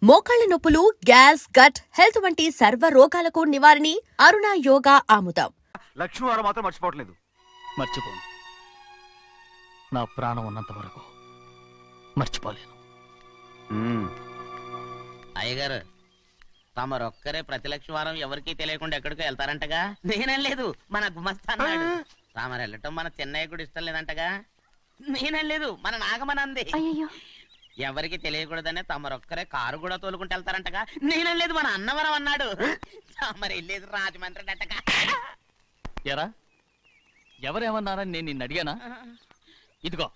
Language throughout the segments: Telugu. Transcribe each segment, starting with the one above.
మోకాళ్ల నొప్పులు, గ్యాస్, గట్ హెల్త్ వంటి సర్వ రోగాలకు నివారణి అరుణ యోగా ఆముదం. లక్ష్మీవారం మాత్రం మర్చిపోవట్లేదు. మర్చిపోను. నా ప్రాణం ఉన్నంత వరకు మర్చిపోలేను. అయ్యగారు, తమరొక్కరే ప్రతి లక్ష్మీవారం ఎవరికీ తెలియకుండా ఎక్కడికో వెళ్తారంటగా? నేనేం లేదు, మన గుమస్తా అన్నాడు. తామరు వెళ్ళటం మన చెన్నయ్య కూడా ఇష్టం లేదంటగా? నేనేం లేదు, మన నాగమనంది. ఎవరికి తెలియకూడదనే తమరొక్కరే కారు కూడా తోలుకుంటూ వెళ్తారంటగా? నేనేం లేదు, మన అన్నవరం అన్నాడు. తమరు వెళ్ళేది రాజమండ్రి అంటగా? ఎరా, ఎవరేమన్నారని నేను నిన్ను అడిగానా? ఇదిగో,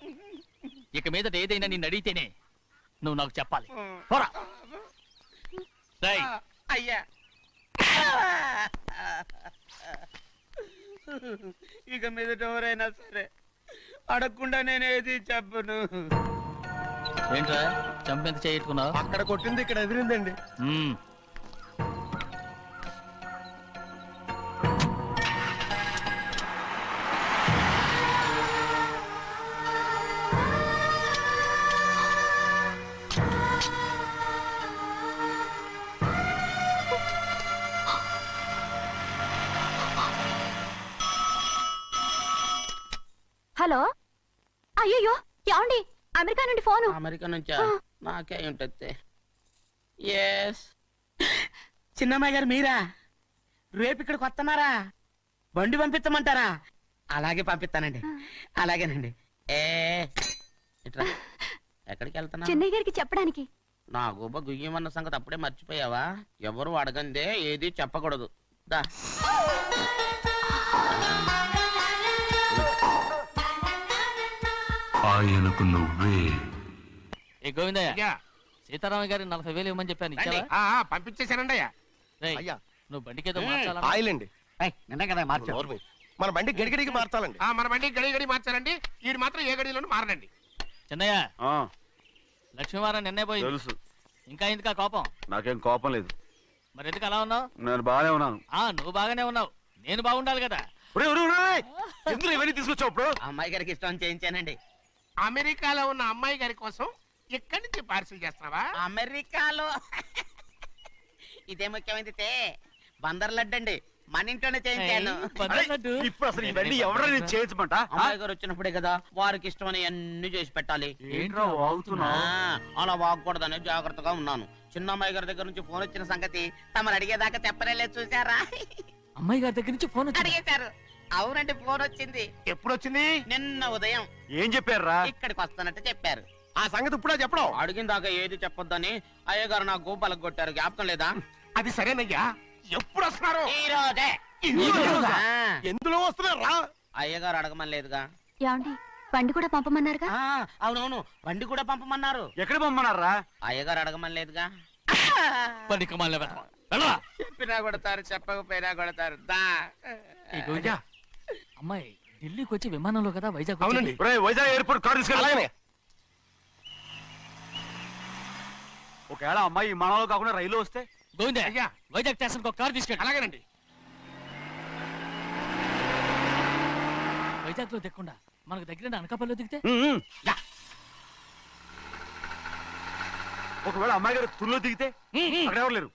ఇక మీదట ఏదైనా నిన్ను అడిగితేనే నువ్వు నాకు చెప్పాలి. అయ్యా, ఇక మీదట ఎవరైనా సరే అడగకుండా నేనేది చెప్పను. ఏంట్రా చంపెంత చేయించుకున్నావు? అక్కడ కొట్టింది ఇక్కడ ఎదిరిందండి. హలో, అయ్యో ఏమండి, అమెరికా నుండి ఫోను. అమెరికా నుంచా? నాకే ఉంటుంది. ఎస్, చిన్నమ్మాయి గారు మీరా? రేపు ఇక్కడికి వస్తున్నారా? బండి పంపించమంటారా? అలాగే పంపిస్తానండి. అలాగేనండి. ఇట్రా. ఎక్కడికి వెళ్తున్నా? చెన్నై గారికి చెప్పడానికి. నా గుబ్బ గుయ్యమన్న సంగతి అప్పుడే మర్చిపోయావా? ఎవరు అడగందే ఏది చెప్పకూడదు. దా. ఆయనకు నువ్వే. ఏ గోవిందయ్య, సీతారామ గారి 40,000 ఇవ్వమని చెప్పాను, ఇచ్చావా? పంపించేశానండి. అయ్యా, నువ్వు బండికేదో మార్చాలా? ఆయిల్ అండి. మన బండి గడిగడికి మార్చాలండి. మన బండి గడిగడి మార్చాలండి. ఈ మాత్రం ఏ గడిలోనూ మారనండి. చిన్నయ్య, లక్ష్మీవారం నిన్నే పోయి తెలుసు. ఇంకా ఎందుకా కోపం? నాకేం కోపం లేదు. మరి ఎందుకు అలా ఉన్నావు? నేను బాగానే ఉన్నాను. నువ్వు బాగానే ఉన్నావు, నేను బాగుండాలి కదా. ఎందుకు ఇవన్నీ తీసుకొచ్చావు? ఇప్పుడు అమ్మాయి గారికి ఇష్టం చేయించానండి. అమెరికాలో ఉన్న అమ్మాయి గారి కోసం ఎక్కడి నుంచి పార్సిల్ చేస్తున్నావా? అమెరికాలో ఇదే ముఖ్యమైనది. బందర్ లడ్డు అండి, మన ఇంట్లోనే చేయించాను. ఇప్పుడు అసలు ఇవన్నీ ఎవరైనా చేయించమంట? అమ్మాయి గారు వచ్చినప్పుడే కదా వారికి ఇష్టమని అన్ని చేసి పెట్టాలి. ఏంట్రా వాగుతున్నావ్? అలా వాగకూడదని జాగ్రత్తగా ఉన్నాను. చిన్న అమ్మాయి గారి దగ్గర నుంచి ఫోన్ వచ్చిన సంగతి తమరు అడిగేదాకా చెప్పలేదు, చూసారా? అమ్మాయి గారి దగ్గర నుంచి ఫోన్ అడిగేశారు. అవునండి, ఫోన్ వచ్చింది. ఎప్పుడు వచ్చింది? నిన్న ఉదయం. ఏం చెప్పారా? ఇక్కడికి వస్తానంటే చెప్పారు. ఆ సంగతి ఇప్పుడే చెప్పడం. అడిగిన దాకా ఏది చెప్పొద్దని అయ్యగారు నా గోపాలకు కొట్టారు. జ్ఞాపకం లేదా? అది సరేనయ్యా, ఎప్పుడు వస్తున్నారు? ఈ రోజే. ఎందులో వస్తున్నారా? అయ్యగారు అడగమని లేదుగా. ఏమండి, బండి కూడా పంపమన్నారుగా? అవునవును, బండి కూడా పంపమన్నారు. ఎక్కడ పంపమన్నారా? అయ్యగారు అడగమని లేదుగా. చెప్పినా కొడతారు, చెప్పకపోయినా కొడతారు. దా. అమ్మాయి ఢిల్లీకి వచ్చి విమానంలో కదా వైజాగ్ అవునండి. వైజాగ్ ఎయిర్పోర్ట్ కార్ తీసుకెళ్ళి. ఒకవేళ అమ్మాయి విమానంలో కాకుండా రైలు వస్తే? గోవిందే, అయ్యా, వైజాగ్ స్టేషన్ ఒక కార్ తీసుకెళ్ళి. అలాగేనండి. వైజాగ్ లో దిక్కుండా మనకు దగ్గర అనకాపల్లిలో దిగితే? ఒకవేళ అమ్మాయి గారు తుల్లో దిగితే? అక్కడ ఎవరు లేరు.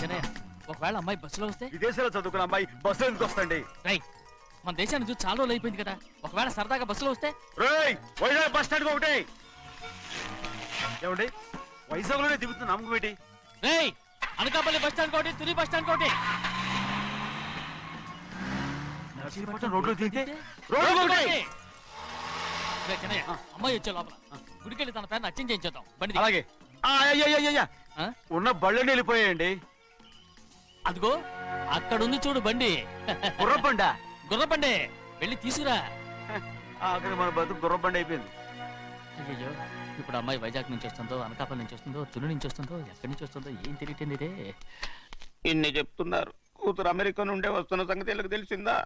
చెన్నయ్య, ఒకవేళ అమ్మాయి బస్సులో వస్తే? విదేశాల్లో చదువుకున్న అమ్మాయి బస్సులో ఎందుకు వస్తండి? మన దేశాన్ని చూసి చాలా రోజులు అయిపోయింది కదా, ఒకవేళ సరదాగా బస్సులో వస్తే? వైజాగ్ బస్ స్టాండ్ ఒకటి ఏమండి, వైజాగ్ లోనే దిగుతున్న నమ్మకం ఏంటి? అనకాపల్లి బస్ స్టాండ్ కోటి, తుని బస్ స్టాండ్ కోటి. రోడ్లో దిగితే చెన్నయ్య, అమ్మాయి వచ్చే లోపల గుడికెళ్ళి తన పేరుని అచ్చం చేయించేద్దాం. బండి అలాగే. ఉన్న బళ్ళని వెళ్ళిపోయాయండి. అదిగో అక్కడుంది చూడు బండి. గుర్రబండా? గుర్రబండి, వెళ్ళి తీసుకురా. అక్కడ మన బతుకు గుర్రబండి అయిపోయింది. అయ్యో, ఇప్పుడు అమ్మాయి వైజాగ్ నుంచి వస్తుందో, అనకాపల్లి నుంచి వస్తుందో, తుని నుంచి వస్తుందో, ఎక్కడి నుంచి వస్తుందో ఏం తెలియటండి ఇదే. ఇన్ని చెప్తున్నారు, కూతురు అమెరికా నుండే వస్తున్న సంగతి వీళ్ళకి తెలిసిందా?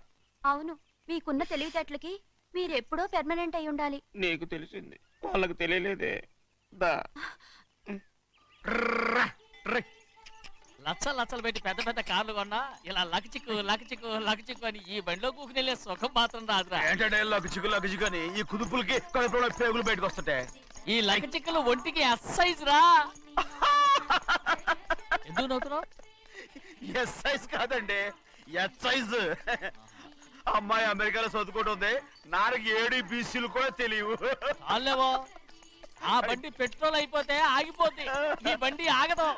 అవును, మీకున్న తెలివితేటలకి మీరెప్పుడో పెర్మనెంట్ అయి ఉండాలి. నీకు తెలిసింది, వాళ్ళకి తెలియలేదే. దా. లచ్చలు పెట్టి పెద్ద పెద్ద కార్లు కొన్నా ఇలా లకచిక్కు లకచిక్కు లకచిక్కు అని ఈ బండిలో కూకునెళ్ళే సుఖం మాత్రం రాదురా. ఏంటంటే లకచిక్కు లకచిక్కు అని ఈ కుదుపులకి కడుపులో పేగులు బయటకు వస్తుంటే ఈ లక్క చిక్కలు ఒంటికి ఎక్సైజ్ రా. ఎందుకు నవ్వుతున్నావు? ఎస్ సైజ్ కాదండి, ఎస్ సైజ్. అమ్మాయి అమెరికాలో చదువుకుంటుంది, నాకు 7 బీసీలు కూడా తెలియవు. చాలేవో, ఆ బండి పెట్రోల్ అయిపోతే ఆగిపోద్ది, ఈ బండి ఆగదు.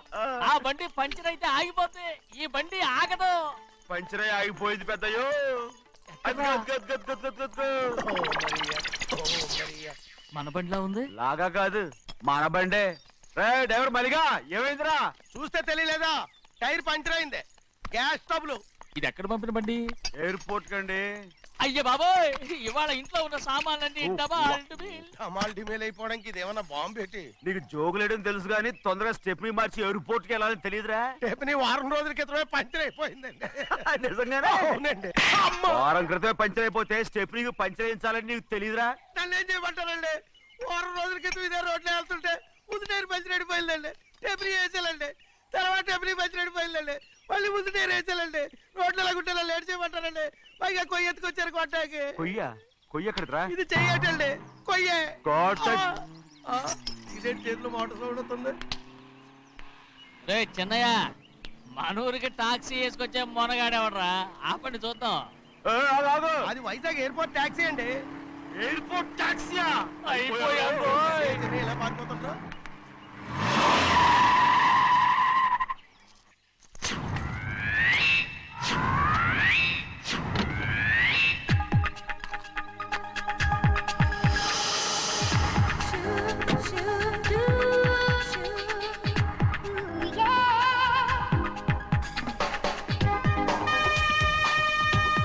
ఆ బండి పంచర్ అయితే ఆగిపోద్ది, ఈ బండి ఆగదు. పంచరే ఆగిపోయింది పెద్దయ్యో. మన బండిలా ఉంది. లాగా కాదు, మన బండే. డ్రైవర్ మలిగా ఏమైందిరా? చూస్తే తెలియలేదా? టైర్ పంచర్ అయింది. Gas trouble. ఇది ఎక్కడ పంపిన బండి? ఎయిర్పోర్ట్ కండి. అయ్య బాబోయ్, ఇవాళ ఇంట్లో ఉన్న సామాన్లన్నీ డబాల్ డుబిల్. డమాల్ డిమేల్ అయిపోవడానికి ఇది ఏమన్నా బాంబు పెట్టి? నీకు జోకులేయడం తెలుసు కానీ తొందరగా స్టెప్ని మార్చి ఎయిర్పోర్ట్ కి వెళ్ళాలని తెలియదురా? రేపు వారం రోజుల క్రితమే పంచర్ అయిపోయిందండి. నిజంగానే అవునండి. వారం క్రితమే పంచర్ అయిపోతే స్టెప్ని పంచర్ వేయించాలని నీకు తెలియదురా? నన్ను ఏం చేయమంటారండి? వారం రోజుల క్రితం ఇదే రోడ్లో వెళ్తుంటే ముందు టైర్ పంచర్ అయిపోయిందండి. టెబ్రీ వేసాలండి. తర్వాత టెబ్రీ పంచర్ అయిపోయిందండి. మళ్ళీ ముందు టైర్ వేసాలండి. రోడ్లు ఎలాగుంటే లేట్ చేయమంటారండి. పైగా కొయ్య ఎత్తుకొచ్చారు కొట్టాకి. కొయ్య ఎక్కడిరా? ఇది చెయ్యటండి, కొయ్యే. God. ఇదేంటి చేతిలో మోటార్ సౌండ్ అవుతుంది? రే చిన్నయ్య, మనూరికి టాక్సీ వేసుకొచ్చే మొనగాడేవడరా? ఆపండి చూద్దాం. అది వైజాగ్ ఎయిర్పోర్ట్ టాక్సీ అండి. ఎయిర్పోర్ట్ టాక్సీయా? ఇలా పారిపోతుండ్రా?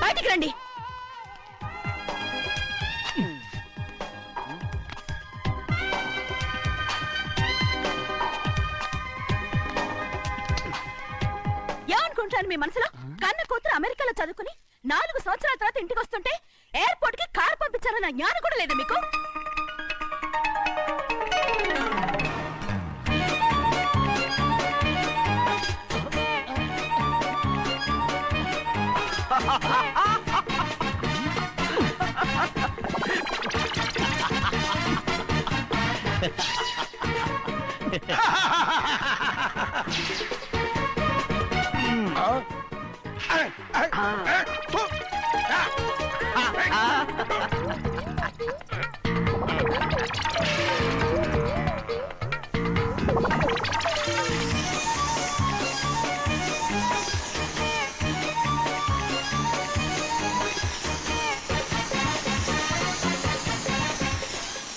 బయటికి రండి. ఏమనుకుంటాను మీ మనసులో? కన్న కూతురు అమెరికాలో చదువుకుని 4 సంవత్సరాల తర్వాత ఇంటికి వస్తుంటే ఎయిర్పోర్ట్ కి కారు పంపించారన్న జ్ఞానం కూడా లేదా మీకు?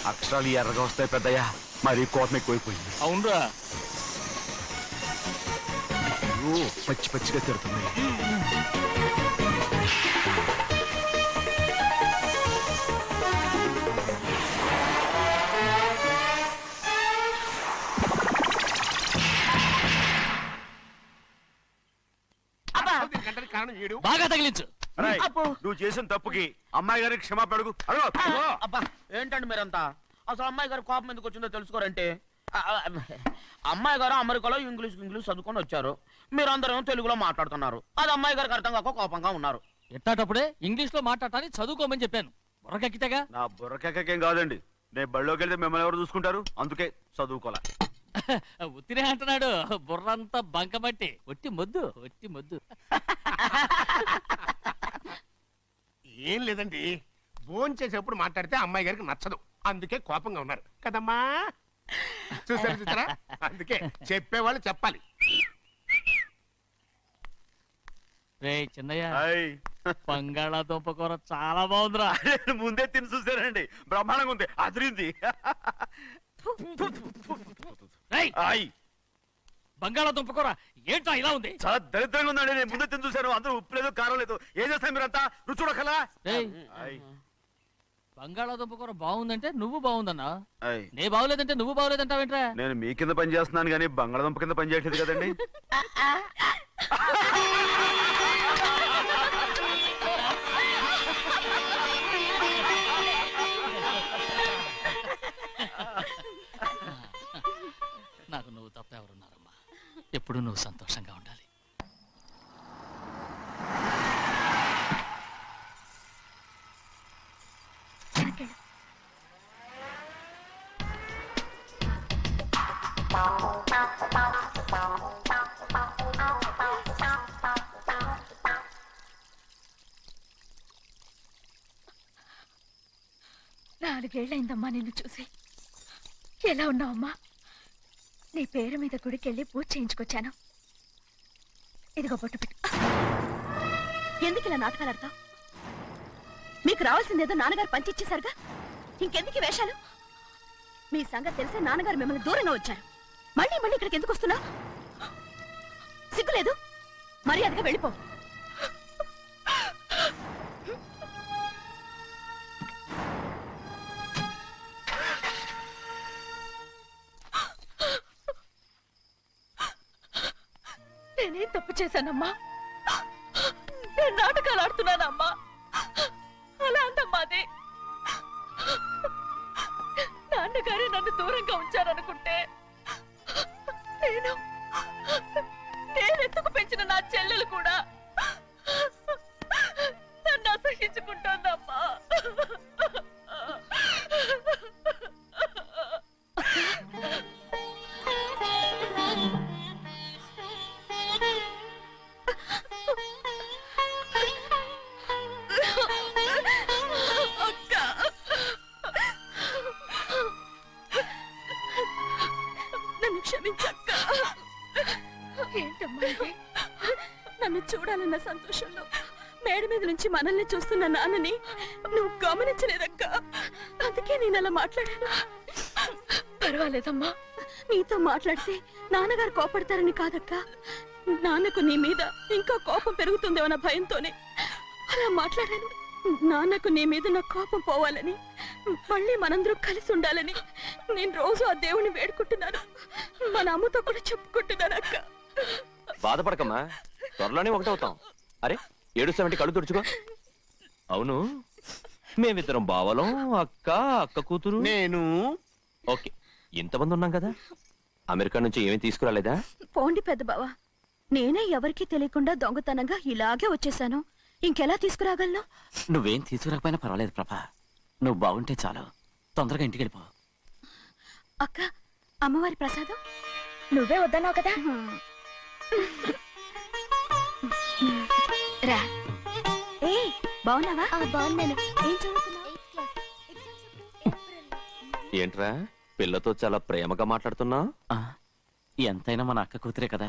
అక్షరాలు ఎర్రగా వస్తాయి పెద్దయ్యా, మరి కోపం ఎక్కువైపోయింది. అవునరా, పచ్చి పచ్చిగా తిడుతుంది. గంటకి కారణం ఏడు. బాగా తగిలించు. రేయ్, నువ్వు చేసిన తప్పుకి అమ్మాయి గారికి క్షమాపణ అడుగు. అబ్బా ఏంటండి మీరంతా? అసలు అమ్మాయి గారు కోపం ఎందుకు వచ్చిందో తెలుసుకోరంటే, అమ్మాయి గారు అమెరికాలో ఇంగ్లీష్ చదువుకొని వచ్చారు. మీరందరూ తెలుగులో మాట్లాడుతున్నారు. అది అమ్మాయి గారికి అర్థం కాక కోపంగా ఉన్నారు. ఎట్టాటప్పుడే ఇంగ్లీష్ లో మాట్లాడటానికి చదువుకోమని చెప్పాను. బుర్రకెక్కితేగా. నా బుర్రకేకేం కాదండి, నేను బళ్ళోకి వెళ్తే మిమ్మల్ని ఎవరు చూసుకుంటారు? అందుకే చదువుకోలే. ఉత్తినే అంటున్నాడు. బుర్రంతా బంకమట్టి. ఒట్టి మొద్దు, ఒట్టి మొద్దు. ఏం లేదండి, భోజనం చేసేప్పుడు మాట్లాడితే అమ్మాయి గారికి నచ్చదు, అందుకే కోపంగా ఉన్నారు కదమ్మా. చూసారా? అందుకే చెప్పేవాళ్ళు చెప్పాలి. రే చిన్నయ్య, హాయ్. బంగాళాదుంప కూర చాలా బాగుందిరా. నేను ముందే తిని చూసానండి, బ్రహ్మాండంగా ఉంది, అదిరింది. రేయ్, హాయ్. బంగాళాదుంప కూర ఏంటో ఇలా ఉంది? చాలా దరిద్రంగా ఉందండి, నేను ముందే తిని చూశాను. అందరూ ఉప్పు లేదు, కారం లేదు. ఏం చేస్తాను మీరంతా? రుచి చూడకలా. రేయ్, హాయ్. బంగాళాదుంప కూర బాగుందంటే నువ్వు బాగుందన్నా, హాయ్. నే బాగులేదంటే నువ్వు బాగులేదంటావేంట్రా? నేను మీ కింద పని చేస్తున్నాను కానీ బంగాళదుంప కింద పని చేయట్లేదు కదండి. నాకు నువ్వు తప్ప ఎవరున్నారమ్మా? ఎప్పుడు నువ్వు సంతోషంగా ఉండాలి. నాలుగేళ్లైందమ్మా నిన్ను చూసి. ఎలా ఉన్నావమ్మా? నీ పేరు మీద గుడికెళ్ళి పూజ చేయించుకొచ్చాను. ఇదిగో బొట్టు పెట్టు. ఎందుకు ఇలా నాటకాలు ఆడతావు? మీకు రావాల్సిందేదో నాన్నగారు పంచిచ్చేశారుగా, ఇంకెందుకు ఈ వేషాలు? మీ సంగతి తెలిసే నాన్నగారు మిమ్మల్ని దూరంగా వచ్చారు. మళ్ళీ మళ్ళీ ఇక్కడికి ఎందుకు వస్తున్నా? సిగ్గులేదు? మర్యాదగా వెళ్ళిపో. నేనేం తప్పు చేశానమ్మా? నేను నాటకాలు ఆడుతున్నానమ్మా. అలా అందమ్మా అది. నాన్నగారే నన్ను దూరంగా ఉంచారనుకుంటే నేనెత్తుకు పెంచిన నా చెల్లెలు కూడా నన్ను అసహించుకుంటోందమ్మా. నన్ను క్షమించక్క. ఏంటమ్మా ఇది? నన్ను చూడాలన్న సంతోషంలో మేడ మీద నుంచి మనల్ని చూస్తున్న నాన్నని నువ్వు గమనించలేదక్క. అందుకే నేను అలా మాట్లాడాను. పర్వాలేదమ్మా, నీతో మాట్లాడితే నాన్నగారు కోపడతారని కాదక్క. నాన్నకు నీ మీద ఇంకా కోపం పెరుగుతుందేమన్న భయంతోనే అలా మాట్లాడాను. నాన్నకు నీ మీద నా కోపం పోవాలని, మళ్ళీ మనందరూ కలిసి ఉండాలని నేను రోజు ఆ దేవుని వేడుకుంటున్నాను. మన అమ్మతో కూడా చెప్పుకుంటున్నాను అక్క. బాధపడకమ్మా, త్వరలోనే ఒకటవుతాం. అరే ఏడుస్తామంటే కళ్ళు తుడుచుకో. అవును, మేమిద్దరం బావలం, అక్క కూతురు, నేను. ఓకే, ఇంతమంది ఉన్నాం కదా. అమెరికా నుంచి ఏమీ తీసుకురాలేదా? పోండి పెద్ద బావ, నేనే ఎవరికీ తెలియకుండా దొంగతనంగా ఇలాగే వచ్చేసాను. ఇంకెలా తీసుకురాగలను? నువ్వేం తీసుకురాకపోయినా పర్వాలేదు ప్రభా. నువ్వు బాగుంటే చాలు. తొందరగా ఇంటికి వెళ్ళిపో. అక్క, అమ్మవారి ప్రసాదం నువ్వే వద్దన్నావు కదా. రా. ఏ బాగున్నావా? బాగున్నాను. ఏం చదువుతున్నావు? ఏంట్రా పిల్లతో చాలా ప్రేమగా మాట్లాడుతున్నా? ఎంతైనా మన అక్క కూతురే కదా.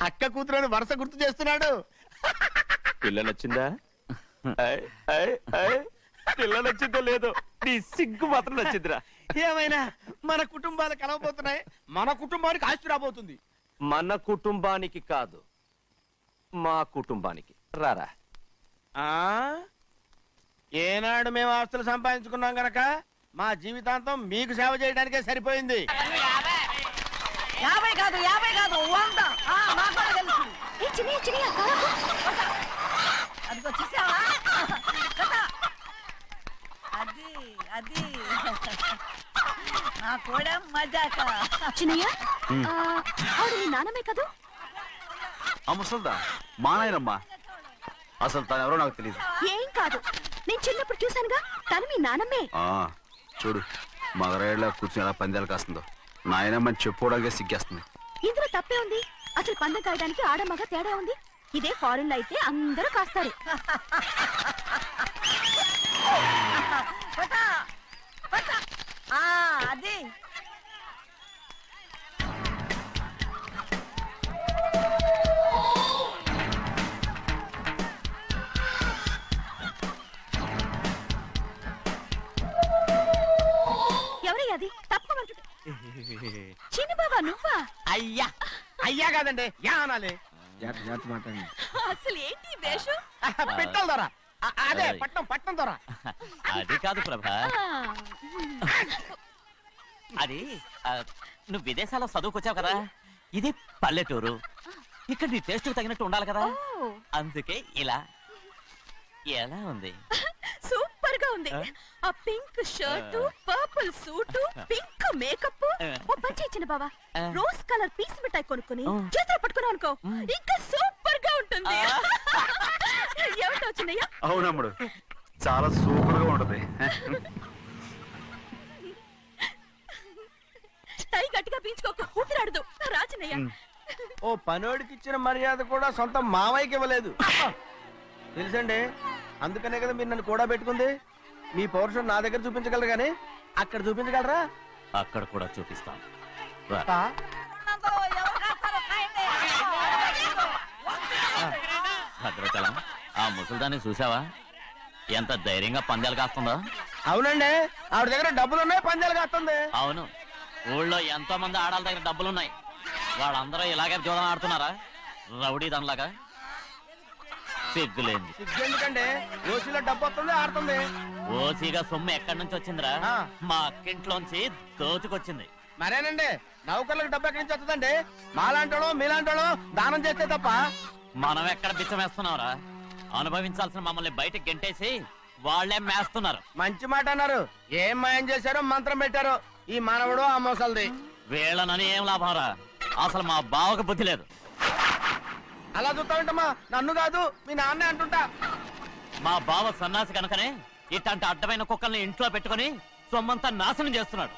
అక్క కూతురని వరుస గుర్తు చేస్తున్నాడు. పిల్ల నచ్చిందా? పిల్ల నచ్చిందో లేదో, నీ సిగ్గు మాత్రం నచ్చిందిరా. ఏమైనా మన కుటుంబాలు కలవబోతున్నాయి. మన కుటుంబానికి ఆస్తి రాబోతుంది. మన కుటుంబానికి కాదు, మా కుటుంబానికి. రారా. ఏనాడు మేము ఆస్తులు సంపాదించుకున్నాం గనక మా జీవితాంతం మీకు సేవ చేయడానికే సరిపోయింది. 50 కాదు 100. అదిగో చూసావా? అది నా కూడా మజాక. చిన్నయ్య, ఆవిడ నీ నాన్నమే కదా? ముసల్దా మా నాయనమ్మా. అసలు తను ఎవరో నాకు తెలియదు. ఏం కాదు, నేను చిన్నప్పుడు చూశానుగా. తను మీ నాన్నమ్మే. చూడు మగరాయిలా కూర్చుని ఎలా పందాలు కాస్తుందో. నాయనమ్మని చెప్పుకోవడానికి సిగ్గేస్తుంది. ఇందులో తప్పే ఉంది? అసలు పందెం కాయడానికి ఆడమగ తేడా ఉంది. ఇదే ఫారెన్ లో అయితే అందరూ కాస్తారు. అది ఎవరయ్యా అది? తప్పమంటుంటే చిన్న బాబా నువ్వా? అయ్యా అయ్యా కాదండి, యా అనాలి. అసలు ఏంటి ఈ వేషం? పెట్టాల ద్వారా అదే పట్నం ద్వారా. అది కాదు ప్రభా, అది నువ్వు విదేశాల్లో చదువుకొచ్చావు కదా. ఇది పల్లెటూరు. ఇక్కడ నీ టేస్ట్ తగినట్టు ఉండాలి కదా. అందుకే ఇలా. ఎలా ఉంది? సూపర్ గా ఉంది. ఆ pink shirt, purple suit, pink makeup. ఓ పని చేయి చిన్న బావా, రోజ్ కలర్ పీస్ మిఠాయి కొనుక్కుని చేతిలో పట్టుకున్నావు అనుకో, ఇంకా సూపర్ గా ఉంటుంది. ఏమిటో చిన్నయ్య? అవునమ్ముడు, చాలా సూపర్ గా ఉంటది. గట్టిగా పీంచుకోకు ఊపిరాడదు రాజనయ్య. ఓ పనోడికి ఇచ్చిన మర్యాద కూడా సొంత మావయ్యకి ఇవ్వలేదు తెలుసండి. అందుకనే కదా మీరు నన్ను కూడా పెట్టుకుంది. మీ పౌరుషం నా దగ్గర చూపించగలరు కానీ అక్కడ చూపించగలరా? అక్కడ కూడా చూపిస్తాను రా. అందరూ ఎవరు కాస్తారో కాయండి. భద్రాచలం ఆ ముసల్దాన్ని చూసావా ఎంత ధైర్యంగా పందాలు కాస్తుందో? అవునండి, ఆవిడ దగ్గర డబ్బులు ఉన్నాయి, పందాలు కాస్తుంది. అవును, ఊళ్ళో ఎంతో మంది ఆడాళ్ళ దగ్గర డబ్బులున్నాయి. వాళ్ళందరూ ఇలాగే జోదం ఆడుతున్నారా రౌడీ దానిలాగా? సిగ్గులేంది. ఎందుకండి ఓసీలో డబ్బు వస్తుంది, ఆడుతుంది. ఓసీగా సొమ్ము ఎక్కడి నుంచి వచ్చిందిరా? ఆ. మా అక్కింట్లోంచి దోచుకొచ్చింది. మరేనండి, నౌకర్లకు డబ్బు ఎక్కడి నుంచి వస్తుందండి? మాలాంటోళ్ళు మీలాంటోళ్ళు దానం చేస్తే తప్ప. మనం ఎక్కడ బిచ్చం వేస్తున్నావురా? అనుభవించాల్సిన మమ్మల్ని బయటకు గెంటేసి వాళ్లే మేస్తున్నారు. మంచి మాట అన్నారు. ఏం మాయం చేశారో మంత్రం పెట్టారు ఈ మానవుడు ఆ మోసల్ది. వీళ్ళనని ఏం లాభంరా? అసలు మా బావకు బుద్ధి లేదు. అలా చూస్తామంటమ్మా, నన్ను కాదు మీ నాన్నే అంటుంటా. మా బావ సన్నాసి కనుకనే ఇట్లాంటి అడ్డమైన కుక్కల్ని ఇంట్లో పెట్టుకుని సొమ్మంతా నాశనం చేస్తున్నాడు.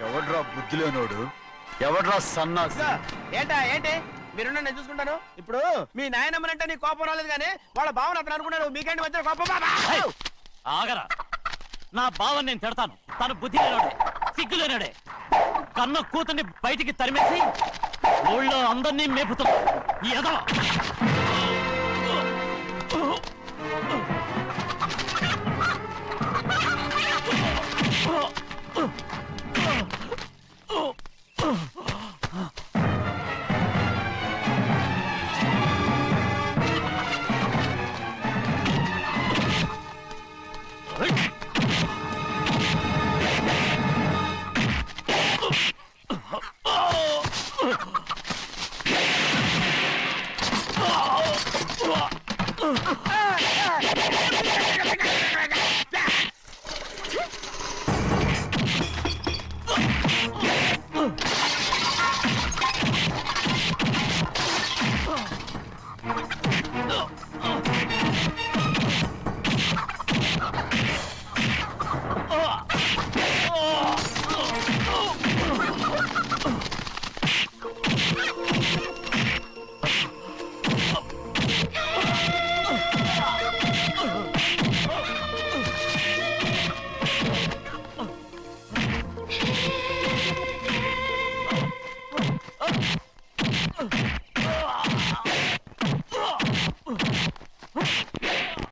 ఎవడ్రా బుద్ధిలేనోడు? ఎవడ్రా సన్నాసి? ఏంటా ఏంటి మీరు నేను చూసుకుంటాను. ఇప్పుడు మీ నాయనమ్మనంటే నీ కోపం రాలేదు కానీ వాళ్ళ భావన అతను అనుకున్నాడు. మీకేంటి మధ్య కోపం? హే! ఆగరా, నా బావని నేను తిడతాను. తను బుద్ధి లేనాడే, సిగ్గు లేనాడే. కన్న కూతుర్ని బయటికి తరిమేసి ఊళ్ళో అందరినీ మేపుతున్నా. ఏదో ఆ